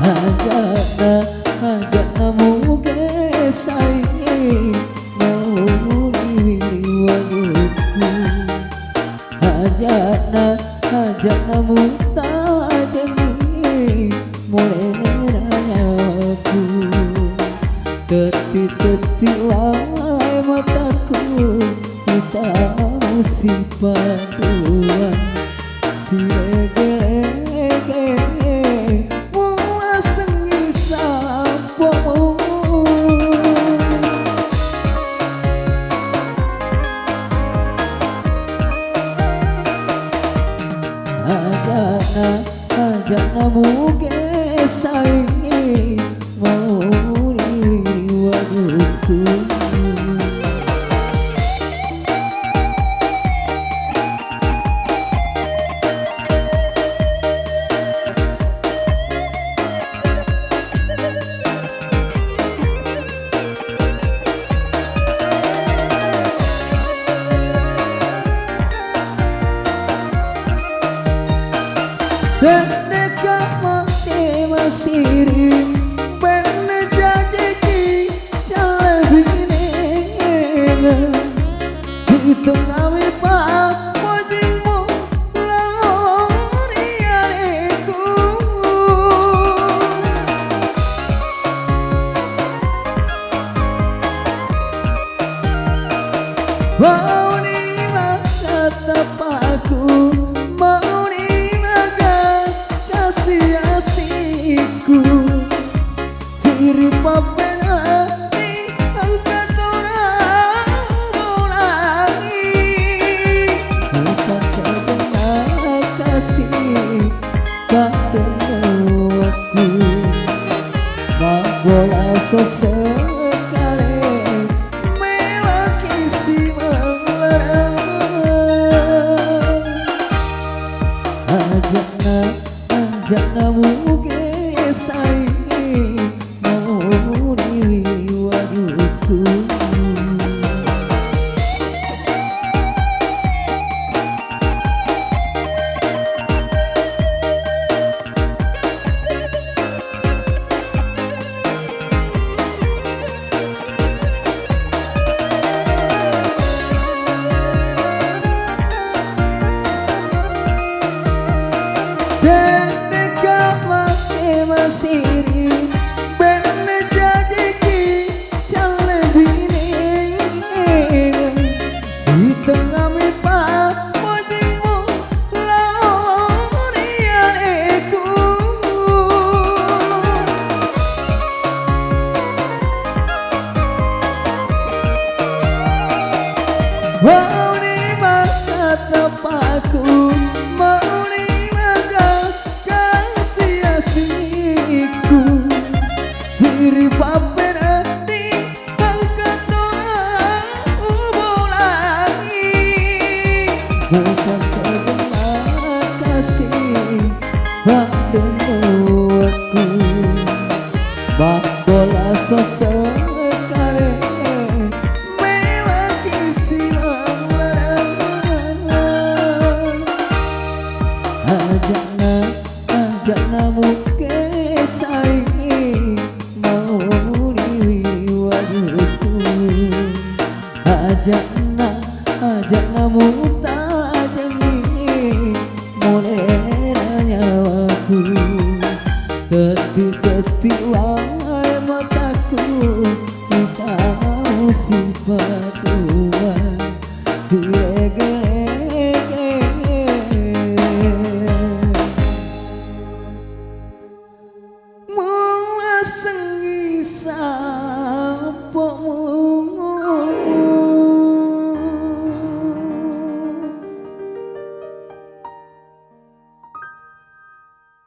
Hajana hajana muge saiki mau liwaliku. Hajana hajana mutajemi mulai rayaku. Teti-teti wae mataku kita musibah dua si lege-lege muasengi sampomu. Hajana hajana muge saiki mau liwaliku. Tendeka mati masiri bene jajiki jalebine di tengah wipa wajibmu lori aleku. Mau ni masa tepaku diri papena di angkat orang ulangi. Bukan karena kasih ketemu aku, mak bola sesekali melaki si melarang. Ajana ajana muge saiki mau liwaliku. Tendeka mati masiri bene jajiki jalebine di tengah mipa wajibmu lori aleku. Mau ni masa tepaku mau ni kasih-kasihku diri papena di angkat orang ulangi. Bukan karena kasih padamu aku, mak bola sesekali melaki silang larang. Hajana hajana muge saiki mau liwaliku. Hajana hajana mutajemi mulai rayaku. Teti-teti wae mataku kita musibah.